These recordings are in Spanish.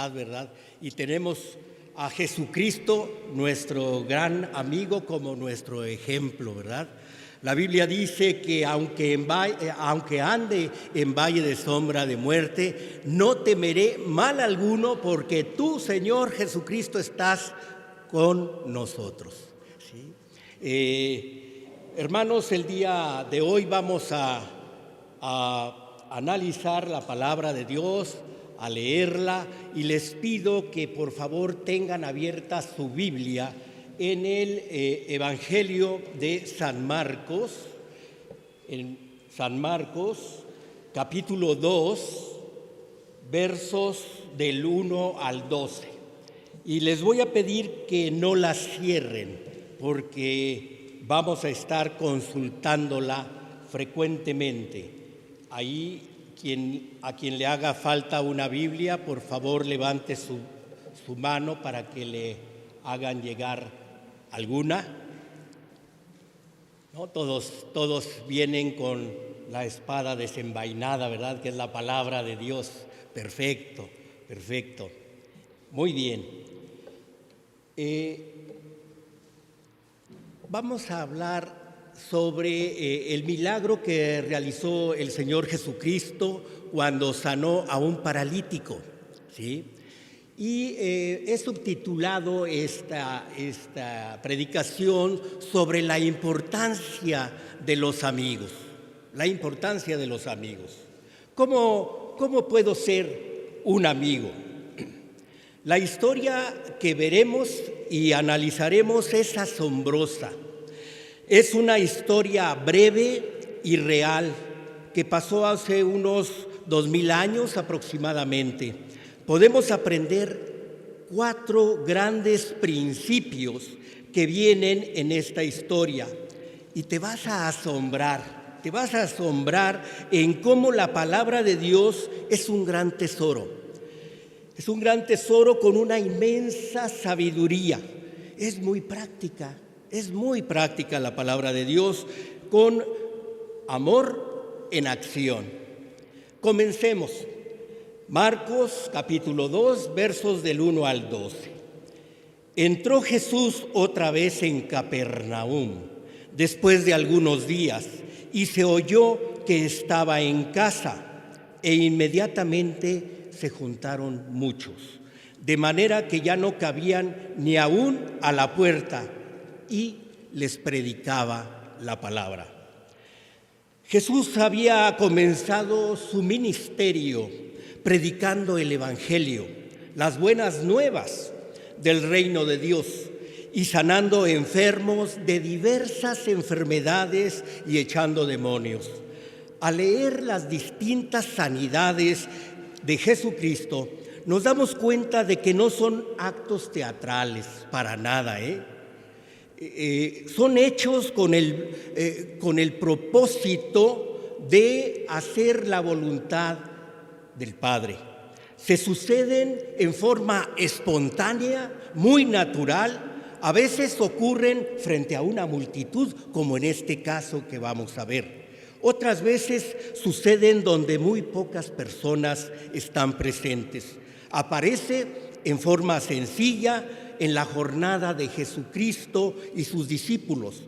amistad, ¿verdad? Y tenemos a Jesucristo, nuestro gran amigo, como nuestro ejemplo, ¿verdad? La Biblia dice que aunque ande en valle de sombra de muerte, no temeré mal alguno, porque tú, Señor Jesucristo, estás con nosotros. ¿Sí? Hermanos, el día de hoy vamos a analizar la palabra de Dios, a leerla, y les pido que por favor tengan abierta su Biblia en el Evangelio de San Marcos, en San Marcos, capítulo 2, versos del 1 al 12. Y les voy a pedir que no la cierren, porque vamos a estar consultándola frecuentemente. Ahí, a quien le haga falta una Biblia, por favor levante su mano para que le hagan llegar alguna. ¿No? Todos vienen con la espada desenvainada, ¿verdad? Que es la palabra de Dios. Perfecto, perfecto. Muy bien. Vamos a hablar sobre el milagro que realizó el Señor Jesucristo cuando sanó a un paralítico, ¿sí? Y he subtitulado esta predicación sobre la importancia de los amigos. La importancia de los amigos. ¿Cómo puedo ser un amigo? La historia que veremos y analizaremos es asombrosa. Es una historia breve y real que pasó hace unos 2000 años aproximadamente. Podemos aprender 4 grandes principios que vienen en esta historia y te vas a asombrar en cómo la palabra de Dios es un gran tesoro. Es un gran tesoro con una inmensa sabiduría. Es muy práctica la palabra de Dios, con amor en acción. Comencemos. Marcos capítulo 2, versos del 1 al 12. Entró Jesús otra vez en Capernaum, después de algunos días, y se oyó que estaba en casa, e inmediatamente se juntaron muchos, de manera que ya no cabían ni aún a la puerta, y les predicaba la palabra. Jesús había comenzado su ministerio predicando el Evangelio, las buenas nuevas del reino de Dios, y sanando enfermos de diversas enfermedades y echando demonios. Al leer las distintas sanidades de Jesucristo, nos damos cuenta de que no son actos teatrales, para nada, son hechos con el propósito de hacer la voluntad del Padre. Se suceden en forma espontánea, muy natural, a veces ocurren frente a una multitud, como en este caso que vamos a ver. Otras veces suceden donde muy pocas personas están presentes. Aparece en forma sencilla en la jornada de Jesucristo y sus discípulos.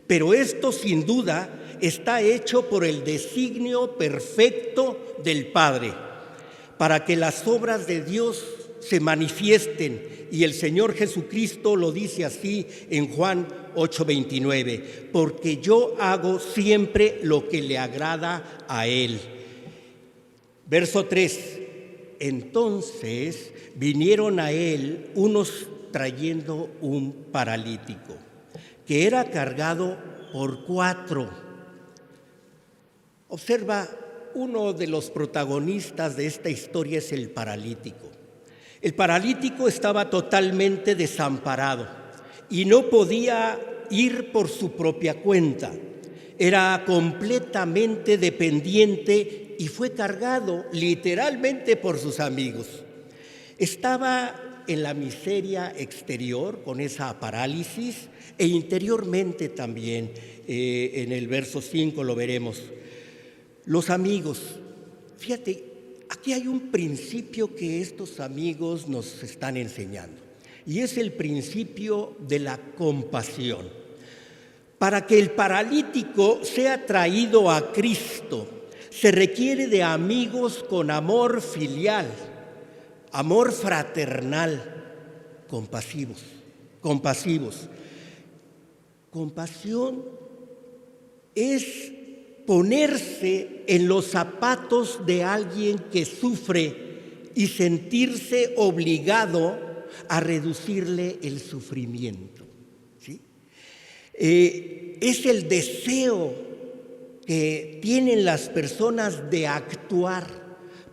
Pero esto sin duda está hecho por el designio perfecto del Padre, para que las obras de Dios se manifiesten. Y el Señor Jesucristo lo dice así en Juan 8:29, porque yo hago siempre lo que le agrada a Él. Verso 3, entonces vinieron a Él unos trayendo un paralítico, que era cargado por 4. Observa, uno de los protagonistas de esta historia es el paralítico. El paralítico estaba totalmente desamparado y no podía ir por su propia cuenta. Era completamente dependiente y fue cargado literalmente por sus amigos. Estaba en la miseria exterior con esa parálisis e interiormente también. En el verso 5 lo veremos. Los amigos, fíjate, aquí hay un principio que estos amigos nos están enseñando, y es el principio de la compasión. Para que el paralítico sea traído a Cristo, se requiere de amigos con amor filial, amor fraternal, compasivos. Compasión es ponerse en los zapatos de alguien que sufre y sentirse obligado a reducirle el sufrimiento, ¿sí? Es el deseo que tienen las personas de actuar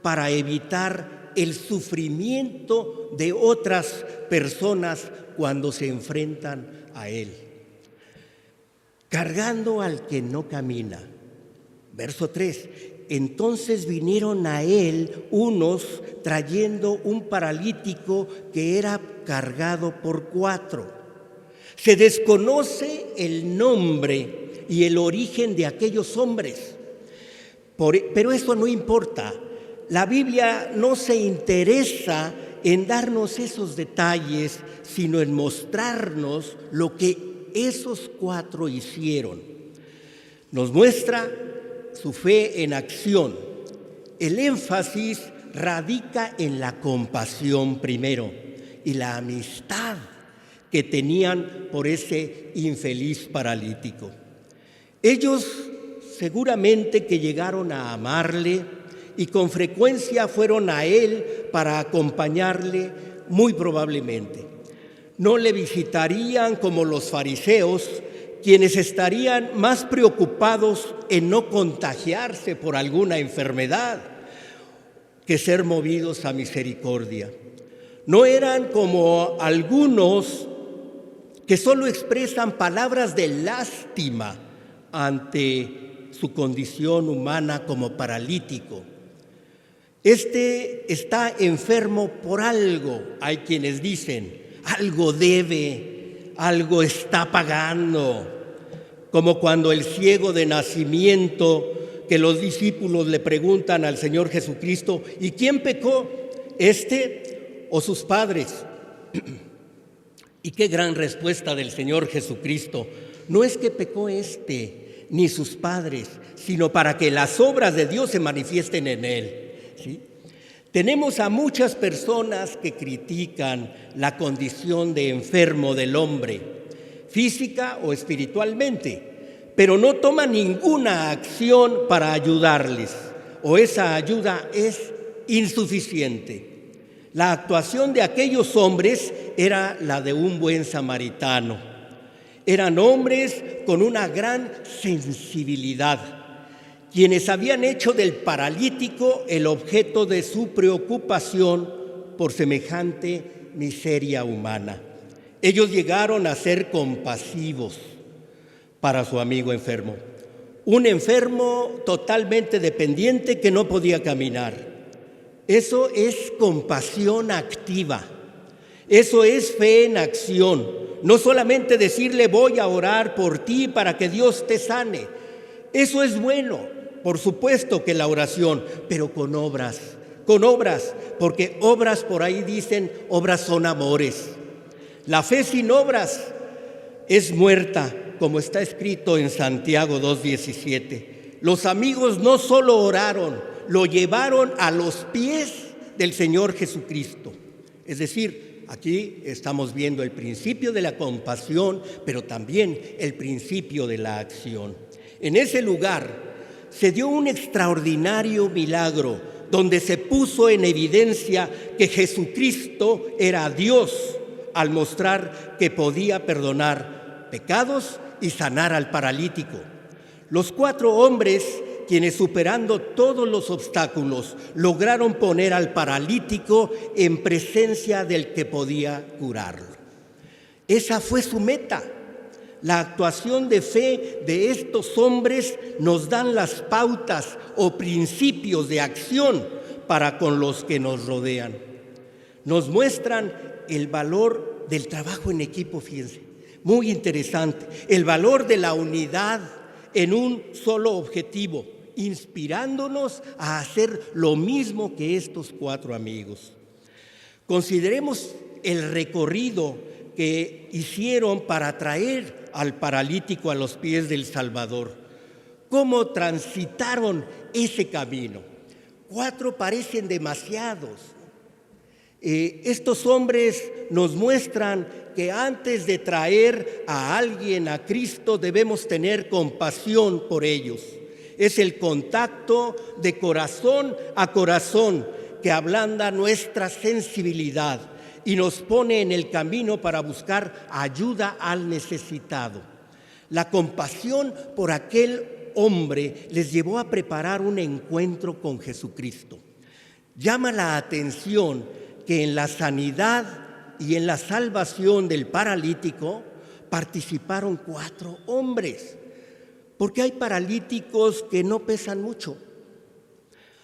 para evitar el sufrimiento de otras personas cuando se enfrentan a él. Cargando al que no camina. Verso 3. Entonces vinieron a él unos trayendo un paralítico que era cargado por 4. Se desconoce el nombre y el origen de aquellos hombres, pero eso no importa. La Biblia no se interesa en darnos esos detalles, sino en mostrarnos lo que esos 4 hicieron. Nos muestra su fe en acción. El énfasis radica en la compasión primero y la amistad que tenían por ese infeliz paralítico. Ellos seguramente que llegaron a amarle y con frecuencia fueron a él para acompañarle, muy probablemente. No le visitarían como los fariseos, quienes estarían más preocupados en no contagiarse por alguna enfermedad que ser movidos a misericordia. No eran como algunos que solo expresan palabras de lástima ante su condición humana como paralítico. Este está enfermo por algo. Hay quienes dicen, algo debe, algo está pagando. Como cuando el ciego de nacimiento, que los discípulos le preguntan al Señor Jesucristo, ¿y quién pecó, este o sus padres? Y qué gran respuesta del Señor Jesucristo. No es que pecó este ni sus padres, sino para que las obras de Dios se manifiesten en él, ¿sí? Tenemos a muchas personas que critican la condición de enfermo del hombre, física o espiritualmente, pero no toman ninguna acción para ayudarles, o esa ayuda es insuficiente. La actuación de aquellos hombres era la de un buen samaritano. Eran hombres con una gran sensibilidad, quienes habían hecho del paralítico el objeto de su preocupación por semejante miseria humana. Ellos llegaron a ser compasivos para su amigo enfermo, un enfermo totalmente dependiente que no podía caminar. Eso es compasión activa, eso es fe en acción. No solamente decirle voy a orar por ti para que Dios te sane. Eso es bueno, por supuesto que la oración, pero con obras, porque obras por ahí dicen, obras son amores. La fe sin obras es muerta, como está escrito en Santiago 2:17. Los amigos no solo oraron, lo llevaron a los pies del Señor Jesucristo. Es decir, aquí estamos viendo el principio de la compasión, pero también el principio de la acción. En ese lugar se dio un extraordinario milagro donde se puso en evidencia que Jesucristo era Dios al mostrar que podía perdonar pecados y sanar al paralítico. Los 4 hombres, quienes superando todos los obstáculos lograron poner al paralítico en presencia del que podía curarlo. Esa fue su meta. La actuación de fe de estos hombres nos dan las pautas o principios de acción para con los que nos rodean. Nos muestran el valor del trabajo en equipo, fíjense, muy interesante, el valor de la unidad en un solo objetivo inspirándonos a hacer lo mismo que estos 4 amigos. Consideremos el recorrido que hicieron para traer al paralítico a los pies del Salvador. ¿Cómo transitaron ese camino? 4 parecen demasiados. Estos hombres nos muestran que antes de traer a alguien a Cristo debemos tener compasión por ellos. Es el contacto de corazón a corazón que ablanda nuestra sensibilidad y nos pone en el camino para buscar ayuda al necesitado. La compasión por aquel hombre les llevó a preparar un encuentro con Jesucristo. Llama la atención que en la sanidad y en la salvación del paralítico participaron 4 hombres, porque hay paralíticos que no pesan mucho.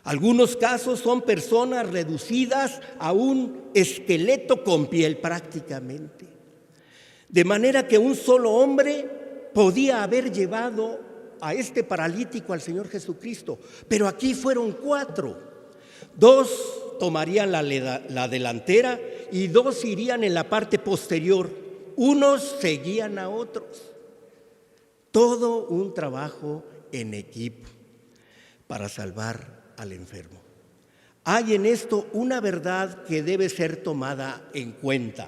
Algunos casos son personas reducidas a un esqueleto con piel prácticamente. De manera que un solo hombre podía haber llevado a este paralítico al Señor Jesucristo, pero aquí fueron 4. 2 tomarían la delantera y 2 irían en la parte posterior. Unos seguían a otros. Todo un trabajo en equipo para salvar al enfermo. Hay en esto una verdad que debe ser tomada en cuenta.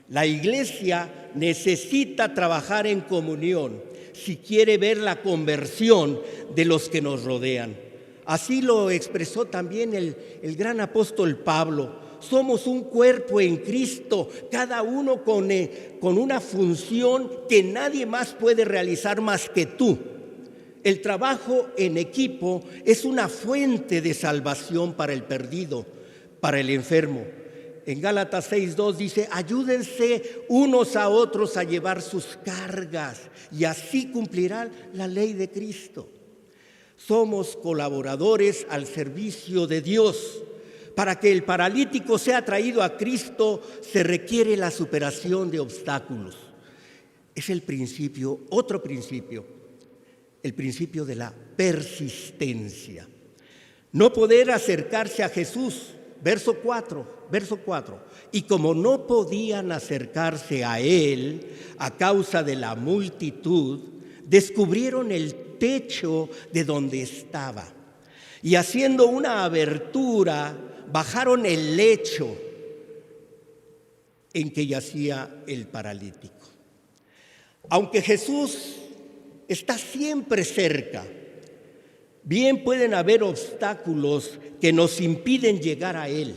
La Iglesia necesita trabajar en comunión si quiere ver la conversión de los que nos rodean. Así lo expresó también el gran apóstol Pablo. Somos un cuerpo en Cristo, cada uno con una función que nadie más puede realizar más que tú. El trabajo en equipo es una fuente de salvación para el perdido, para el enfermo. En Gálatas 6:2 dice: ayúdense unos a otros a llevar sus cargas y así cumplirán la ley de Cristo. Somos colaboradores al servicio de Dios. Para que el paralítico sea traído a Cristo se requiere la superación de obstáculos. Es el principio, otro principio, el principio de la persistencia. No poder acercarse a Jesús, verso 4, y como no podían acercarse a Él a causa de la multitud, descubrieron el techo de donde estaba y haciendo una abertura, bajaron el lecho en que yacía el paralítico. Aunque Jesús está siempre cerca, bien pueden haber obstáculos que nos impiden llegar a Él.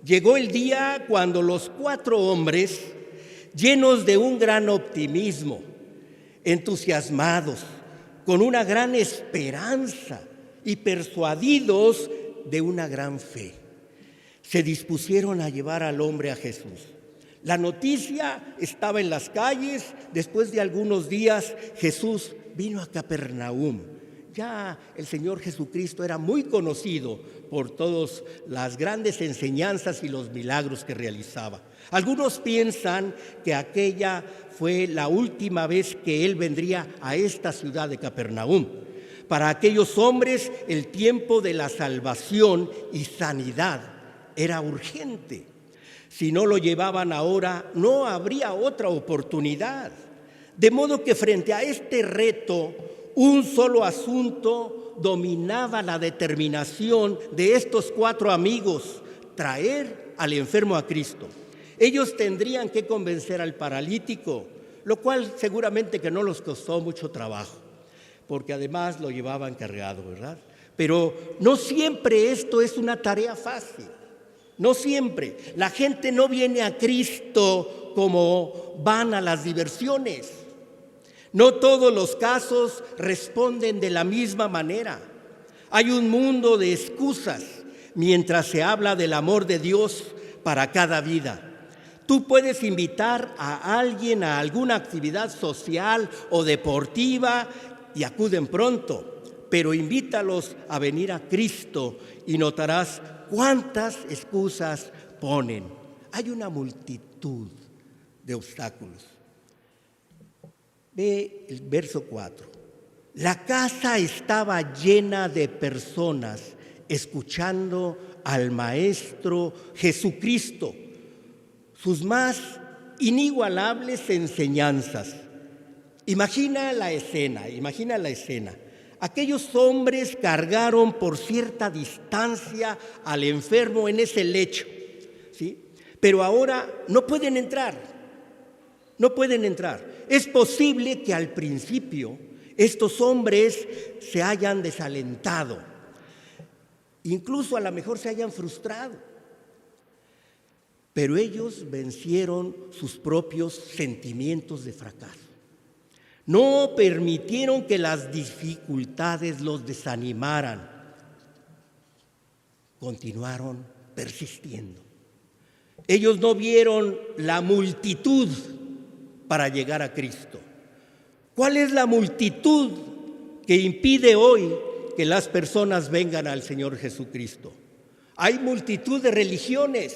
Llegó el día cuando los 4 hombres, llenos de un gran optimismo, entusiasmados, con una gran esperanza y persuadidos de una gran fe, se dispusieron a llevar al hombre a Jesús. La noticia estaba en las calles. Después de algunos días, Jesús vino a Capernaum. Ya el Señor Jesucristo era muy conocido por todas las grandes enseñanzas y los milagros que realizaba. Algunos piensan que aquella fue la última vez que Él vendría a esta ciudad de Capernaum. Para aquellos hombres, el tiempo de la salvación y sanidad era urgente. Si no lo llevaban ahora, no habría otra oportunidad. De modo que frente a este reto, un solo asunto dominaba la determinación de estos 4 amigos: traer al enfermo a Cristo. Ellos tendrían que convencer al paralítico, lo cual seguramente que no les costó mucho trabajo, porque además lo llevaban cargado, ¿verdad? Pero no siempre esto es una tarea fácil. No siempre. La gente no viene a Cristo como van a las diversiones. No todos los casos responden de la misma manera. Hay un mundo de excusas mientras se habla del amor de Dios para cada vida. Tú puedes invitar a alguien a alguna actividad social o deportiva y acuden pronto, pero invítalos a venir a Cristo y notarás cuántas excusas ponen. Hay una multitud de obstáculos. Ve el verso 4. La casa estaba llena de personas escuchando al Maestro Jesucristo, sus más inigualables enseñanzas. Imagina la escena. Aquellos hombres cargaron por cierta distancia al enfermo en ese lecho, ¿sí? Pero ahora no pueden entrar. Es posible que al principio estos hombres se hayan desalentado, incluso a lo mejor se hayan frustrado, pero ellos vencieron sus propios sentimientos de fracaso. No permitieron que las dificultades los desanimaran. Continuaron persistiendo. Ellos no vieron la multitud para llegar a Cristo. ¿Cuál es la multitud que impide hoy que las personas vengan al Señor Jesucristo? Hay multitud de religiones,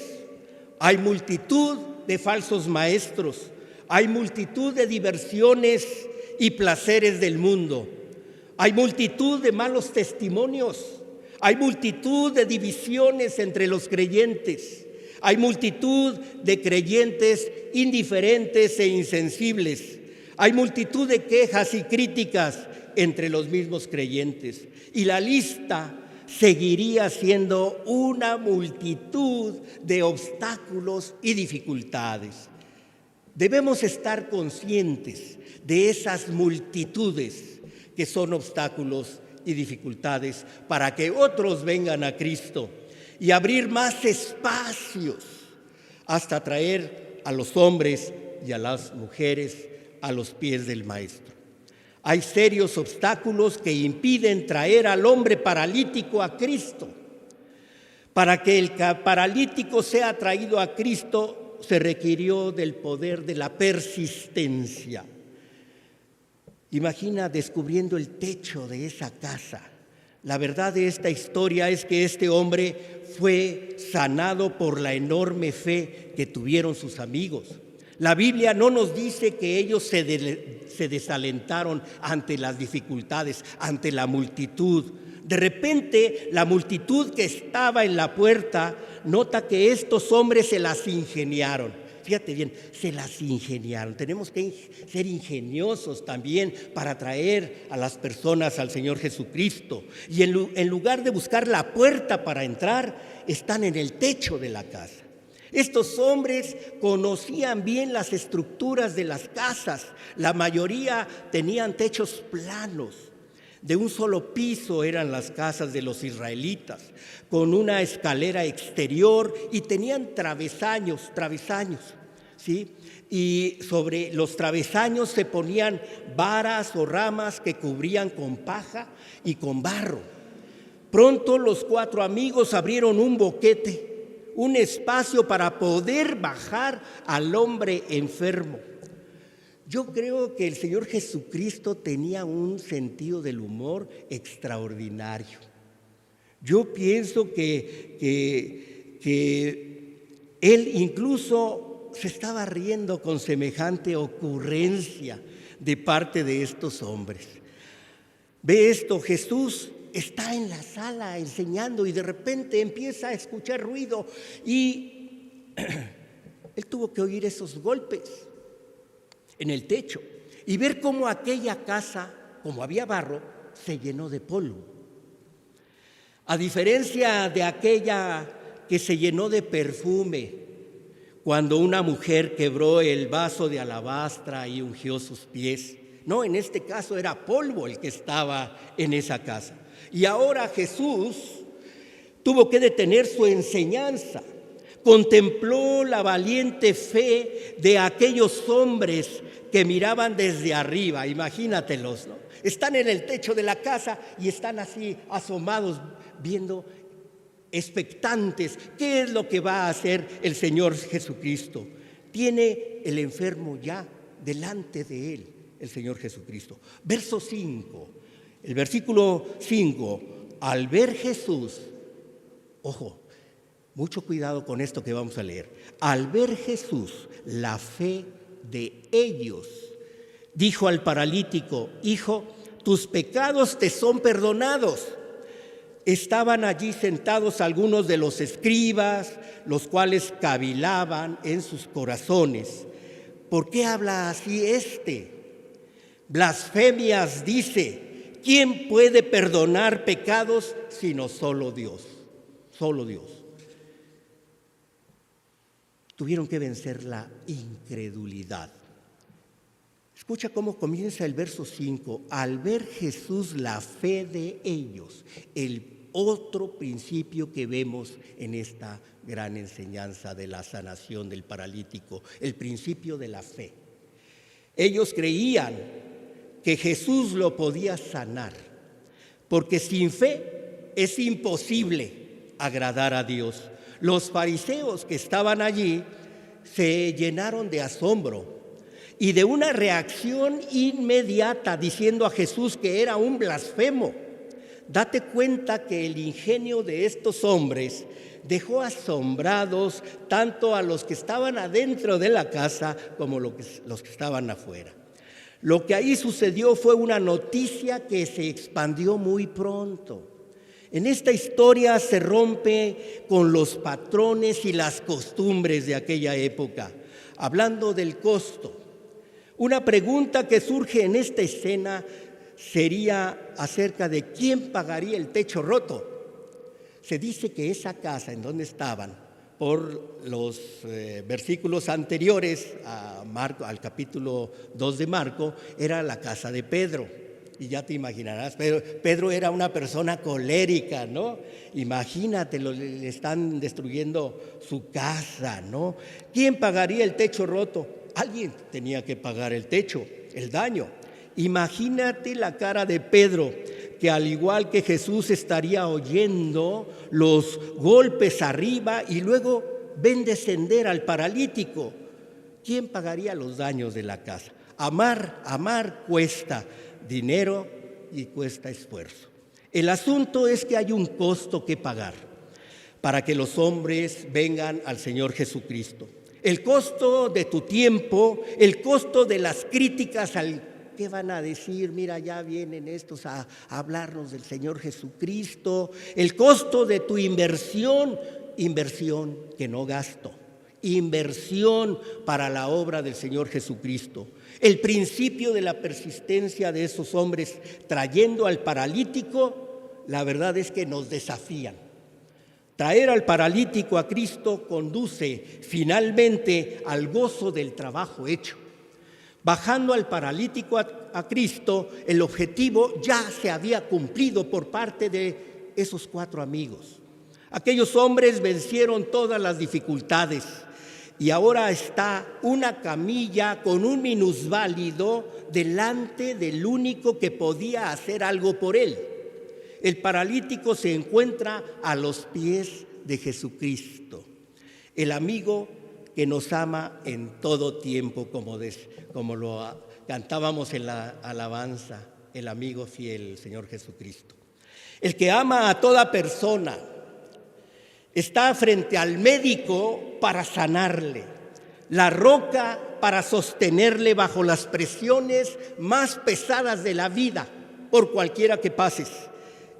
hay multitud de falsos maestros, hay multitud de diversiones y placeres del mundo, hay multitud de malos testimonios, hay multitud de divisiones entre los creyentes, hay multitud de creyentes indiferentes e insensibles, hay multitud de quejas y críticas entre los mismos creyentes, y la lista seguiría siendo una multitud de obstáculos y dificultades. Debemos estar conscientes de esas multitudes que son obstáculos y dificultades para que otros vengan a Cristo y abrir más espacios hasta traer a los hombres y a las mujeres a los pies del Maestro. Hay serios obstáculos que impiden traer al hombre paralítico a Cristo. Para que el paralítico sea traído a Cristo se requirió del poder de la persistencia. Imagina descubriendo el techo de esa casa. La verdad de esta historia es que este hombre fue sanado por la enorme fe que tuvieron sus amigos. La Biblia no nos dice que ellos se desalentaron ante las dificultades, ante la multitud. De repente, la multitud que estaba en la puerta nota que estos hombres se las ingeniaron. Fíjate bien, se las ingeniaron. Tenemos que ser ingeniosos también para traer a las personas al Señor Jesucristo. Y en lugar de buscar la puerta para entrar, están en el techo de la casa. Estos hombres conocían bien las estructuras de las casas. La mayoría tenían techos planos. De un solo piso eran las casas de los israelitas, con una escalera exterior y tenían travesaños, ¿sí? Y sobre los travesaños se ponían varas o ramas que cubrían con paja y con barro. Pronto los 4 amigos abrieron un boquete, un espacio para poder bajar al hombre enfermo. Yo creo que el Señor Jesucristo tenía un sentido del humor extraordinario. Yo pienso que Él incluso se estaba riendo con semejante ocurrencia de parte de estos hombres. Ve esto, Jesús está en la sala enseñando y de repente empieza a escuchar ruido y Él tuvo que oír esos golpes en el techo y ver cómo aquella casa, como había barro, se llenó de polvo. A diferencia de aquella que se llenó de perfume, cuando una mujer quebró el vaso de alabastra y ungió sus pies. No, en este caso era polvo el que estaba en esa casa. Y ahora Jesús tuvo que detener su enseñanza. Contempló la valiente fe de aquellos hombres que miraban desde arriba, imagínatelos, ¿no? Están en el techo de la casa y están así asomados, viendo, expectantes, ¿qué es lo que va a hacer el Señor Jesucristo? Tiene el enfermo ya delante de él, el Señor Jesucristo. Verso 5, el versículo 5, al ver Jesús, ojo, mucho cuidado con esto que vamos a leer. Al ver Jesús la fe de ellos, dijo al paralítico: hijo, tus pecados te son perdonados. Estaban allí sentados algunos de los escribas, los cuales cavilaban en sus corazones. ¿Por qué habla así este? Blasfemias dice. ¿Quién puede perdonar pecados sino solo Dios? Solo Dios. Tuvieron que vencer la incredulidad. Escucha cómo comienza el verso 5. Al ver Jesús la fe de ellos, el otro principio que vemos en esta gran enseñanza de la sanación del paralítico, el principio de la fe. Ellos creían que Jesús lo podía sanar, porque sin fe es imposible agradar a Dios. Los fariseos que estaban allí se llenaron de asombro y de una reacción inmediata diciendo a Jesús que era un blasfemo. Date cuenta que el ingenio de estos hombres dejó asombrados tanto a los que estaban adentro de la casa como los que estaban afuera. Lo que ahí sucedió fue una noticia que se expandió muy pronto. En esta historia se rompe con los patrones y las costumbres de aquella época. Hablando del costo, una pregunta que surge en esta escena sería acerca de quién pagaría el techo roto. Se dice que esa casa en donde estaban, por los versículos anteriores a Marco, al capítulo 2 de Marco, era la casa de Pedro. Y ya te imaginarás, Pedro era una persona colérica, ¿no? Imagínate, le están destruyendo su casa, ¿no? ¿Quién pagaría el techo roto? Alguien tenía que pagar el techo, el daño. Imagínate la cara de Pedro, que al igual que Jesús estaría oyendo los golpes arriba y luego ven descender al paralítico. ¿Quién pagaría los daños de la casa? Amar cuesta dinero y cuesta esfuerzo. El asunto es que hay un costo que pagar para que los hombres vengan al Señor Jesucristo. El costo de tu tiempo, el costo de las críticas al ¿qué van a decir? Mira, ya vienen estos a hablarnos del Señor Jesucristo. El costo de tu inversión que no gasto, inversión para la obra del Señor Jesucristo. El principio de la persistencia de esos hombres trayendo al paralítico, la verdad es que nos desafían. Traer al paralítico a Cristo conduce finalmente al gozo del trabajo hecho. Bajando al paralítico a Cristo, el objetivo ya se había cumplido por parte de esos 4 amigos. Aquellos hombres vencieron todas las dificultades y ahora está una camilla con un minusválido delante del único que podía hacer algo por él. El paralítico se encuentra a los pies de Jesucristo, el amigo que nos ama en todo tiempo, como lo cantábamos en la alabanza, el amigo fiel, el Señor Jesucristo. El que ama a toda persona está frente al médico para sanarle, la roca para sostenerle bajo las presiones más pesadas de la vida, por cualquiera que pases,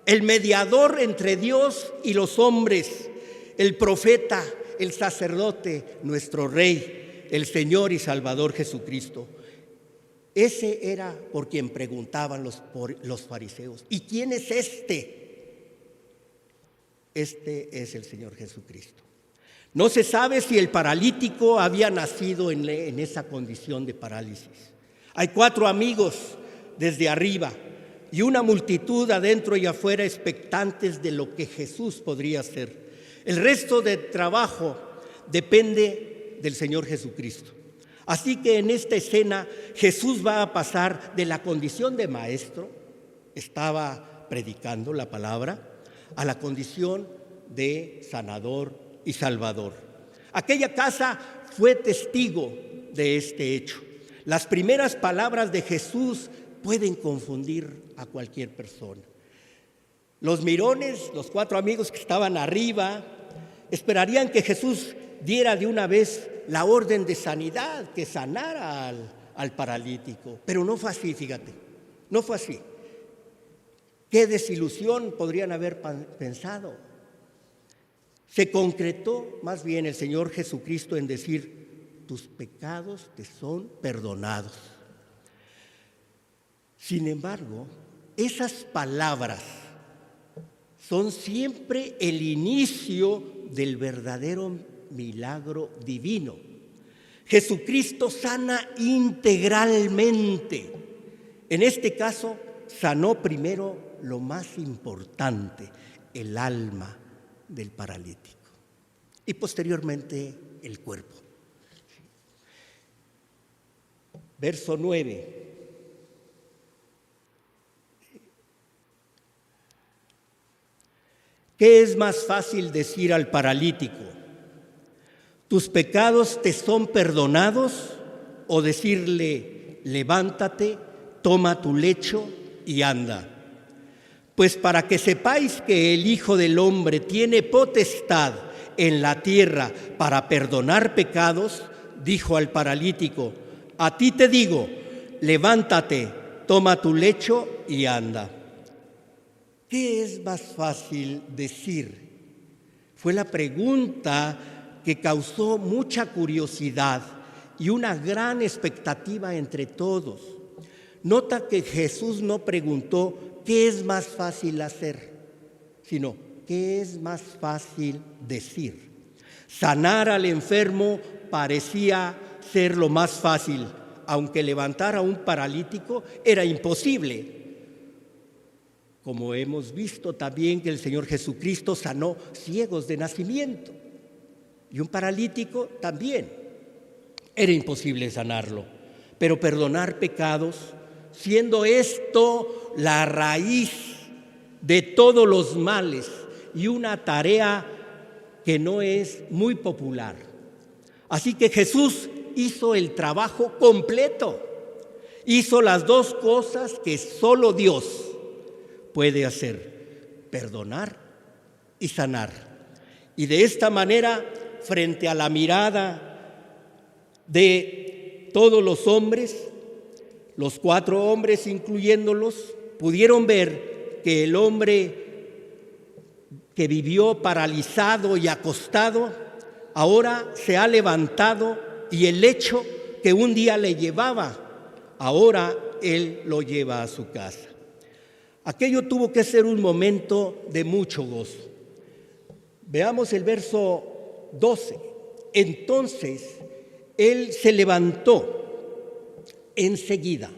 el mediador entre Dios y los hombres, el profeta, el sacerdote, nuestro Rey, el Señor y Salvador Jesucristo. Ese era por quien preguntaban los fariseos. ¿Y quién es este? Este es el Señor Jesucristo. No se sabe si el paralítico había nacido en esa condición de parálisis. Hay 4 amigos desde arriba y una multitud adentro y afuera expectantes de lo que Jesús podría hacer. El resto del trabajo depende del Señor Jesucristo. Así que en esta escena Jesús va a pasar de la condición de maestro, estaba predicando la palabra, a la condición de sanador y salvador. Aquella casa fue testigo de este hecho. Las primeras palabras de Jesús pueden confundir a cualquier persona. Los mirones, los 4 amigos que estaban arriba, esperarían que Jesús diera de una vez la orden de sanidad, que sanara al paralítico. Pero no fue así, fíjate, no fue así. Qué desilusión podrían haber pensado. Se concretó más bien el Señor Jesucristo en decir: tus pecados te son perdonados. Sin embargo, esas palabras son siempre el inicio del verdadero milagro divino. Jesucristo sana integralmente. En este caso, sanó primero lo más importante, el alma del paralítico, y posteriormente el cuerpo. Verso 9. ¿Qué es más fácil decir al paralítico: tus pecados te son perdonados? O decirle: levántate, toma tu lecho y anda. Pues para que sepáis que el Hijo del Hombre tiene potestad en la tierra para perdonar pecados, dijo al paralítico: a ti te digo, levántate, toma tu lecho y anda. ¿Qué es más fácil decir? Fue la pregunta que causó mucha curiosidad y una gran expectativa entre todos. Nota que Jesús no preguntó qué es más fácil hacer, sino qué es más fácil decir. Sanar al enfermo parecía ser lo más fácil, aunque levantar a un paralítico era imposible. Como hemos visto también que el Señor Jesucristo sanó ciegos de nacimiento, y un paralítico también era imposible sanarlo. Pero perdonar pecados, siendo esto la raíz de todos los males y una tarea que no es muy popular. Así que Jesús hizo el trabajo completo, hizo las dos cosas que solo Dios puede hacer: perdonar y sanar. Y de esta manera, frente a la mirada de todos los hombres, los 4 hombres incluyéndolos, pudieron ver que el hombre que vivió paralizado y acostado ahora se ha levantado, y el lecho que un día le llevaba, ahora él lo lleva a su casa. Aquello tuvo que ser un momento de mucho gozo. Veamos el verso 12. Entonces él se levantó enseguida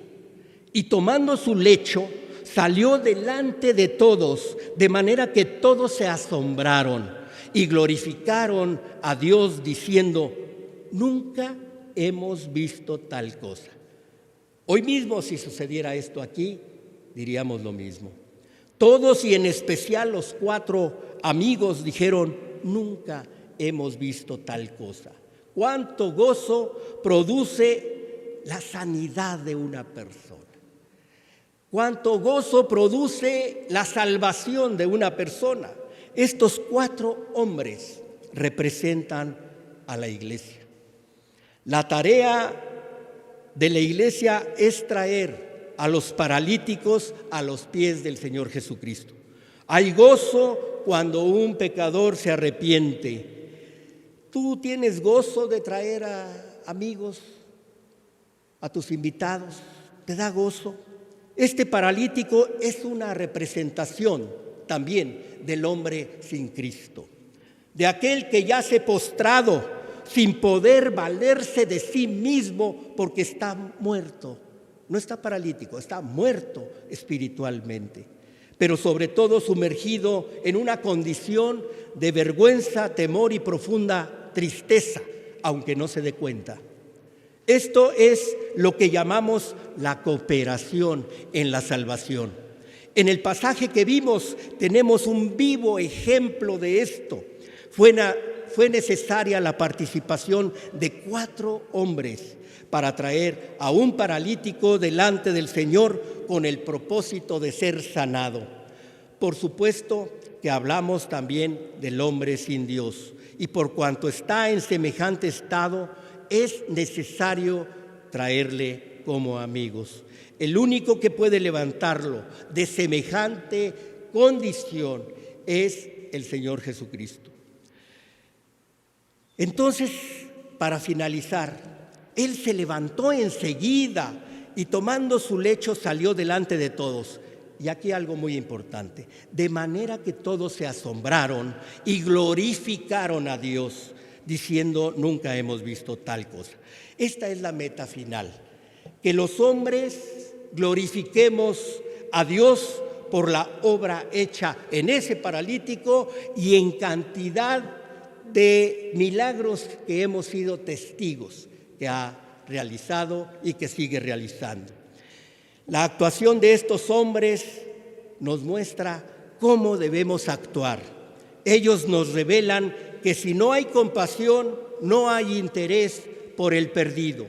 y, tomando su lecho, salió delante de todos, de manera que todos se asombraron y glorificaron a Dios diciendo: nunca hemos visto tal cosa. Hoy mismo, si sucediera esto aquí, diríamos lo mismo. Todos, y en especial los 4 amigos, dijeron: nunca hemos visto tal cosa. Cuánto gozo produce la sanidad de una persona. Cuánto gozo produce la salvación de una persona. Estos 4 hombres representan a la iglesia. La tarea de la iglesia es traer a los paralíticos a los pies del Señor Jesucristo. Hay gozo cuando un pecador se arrepiente. ¿Tú tienes gozo de traer a amigos, a tus invitados? ¿Te da gozo? Este paralítico es una representación también del hombre sin Cristo, de aquel que yace postrado sin poder valerse de sí mismo porque está muerto. No está paralítico, está muerto espiritualmente, pero sobre todo sumergido en una condición de vergüenza, temor y profunda tristeza, aunque no se dé cuenta. Esto es lo que llamamos la cooperación en la salvación. En el pasaje que vimos tenemos un vivo ejemplo de esto. Fue necesaria la participación de 4 hombres para traer a un paralítico delante del Señor con el propósito de ser sanado. Por supuesto que hablamos también del hombre sin Dios, y por cuanto está en semejante estado, es necesario traerle como amigos. El único que puede levantarlo de semejante condición es el Señor Jesucristo. Entonces, para finalizar, Él se levantó enseguida y tomando su lecho salió delante de todos. Y aquí algo muy importante, de manera que todos se asombraron y glorificaron a Dios, diciendo: nunca hemos visto tal cosa. Esta es la meta final, que los hombres glorifiquemos a Dios por la obra hecha en ese paralítico y en cantidad de milagros que hemos sido testigos que ha realizado y que sigue realizando. La actuación de estos hombres nos muestra cómo debemos actuar. Ellos nos revelan que si no hay compasión, no hay interés por el perdido.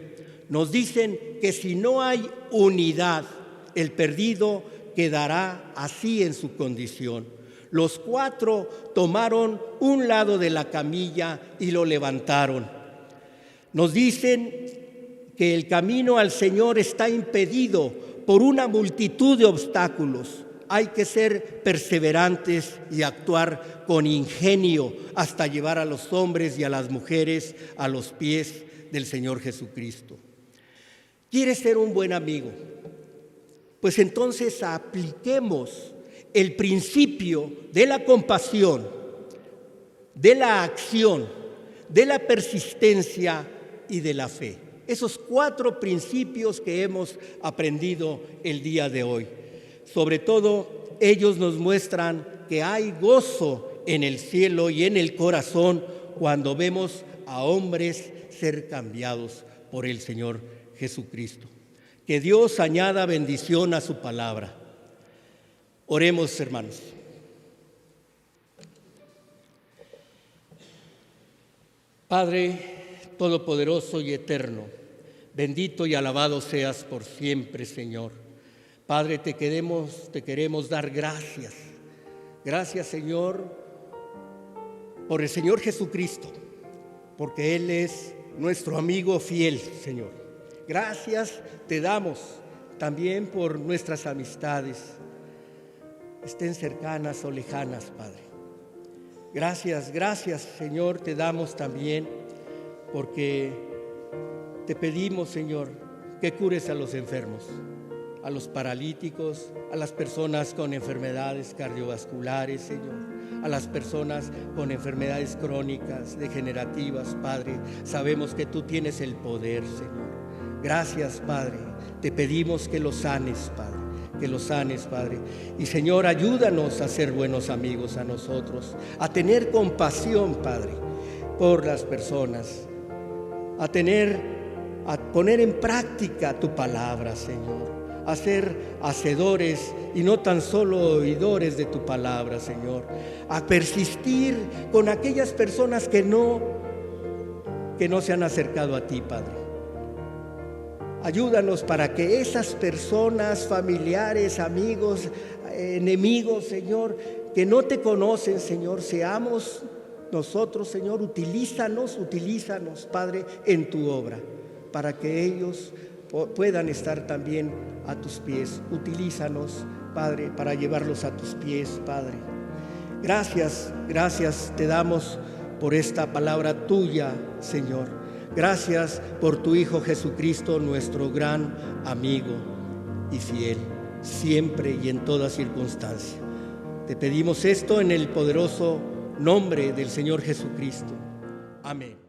Nos dicen que si no hay unidad, el perdido quedará así en su condición. Los 4 tomaron un lado de la camilla y lo levantaron. Nos dicen que el camino al Señor está impedido por una multitud de obstáculos. Hay que ser perseverantes y actuar con ingenio hasta llevar a los hombres y a las mujeres a los pies del Señor Jesucristo. ¿Quieres ser un buen amigo? Pues entonces apliquemos el principio de la compasión, de la acción, de la persistencia y de la fe. Esos 4 principios que hemos aprendido el día de hoy. Sobre todo, ellos nos muestran que hay gozo en el cielo y en el corazón cuando vemos a hombres ser cambiados por el Señor Jesucristo. Que Dios añada bendición a su palabra. Oremos, hermanos. Padre todopoderoso y eterno, bendito y alabado seas por siempre, Señor. Padre, te queremos dar gracias. Gracias, Señor, por el Señor Jesucristo, porque Él es nuestro amigo fiel, Señor. Gracias te damos también por nuestras amistades, estén cercanas o lejanas, Padre. Gracias, Señor, te damos también porque te pedimos, Señor, que cures a los enfermos, a los paralíticos, a las personas con enfermedades cardiovasculares, Señor, a las personas con enfermedades crónicas, degenerativas, Padre. Sabemos que tú tienes el poder, Señor. Gracias, Padre. Te pedimos que los sanes, Padre. Que los sanes, Padre. Y, Señor, ayúdanos a ser buenos amigos a nosotros, a tener compasión, Padre, por las personas, a poner en práctica tu palabra, Señor, a ser hacedores y no tan solo oidores de tu palabra, Señor, a persistir con aquellas personas que no se han acercado a ti, Padre. Ayúdanos para que esas personas, familiares, amigos, enemigos, Señor, que no te conocen, Señor, seamos nosotros, Señor. Utilízanos, Padre, en tu obra, para que ellos puedan estar también a tus pies. Utilízanos, Padre, para llevarlos a tus pies, Padre. Gracias te damos por esta palabra tuya, Señor. Gracias por tu Hijo Jesucristo, nuestro gran amigo y fiel, siempre y en toda circunstancia. Te pedimos esto en el poderoso nombre del Señor Jesucristo. Amén.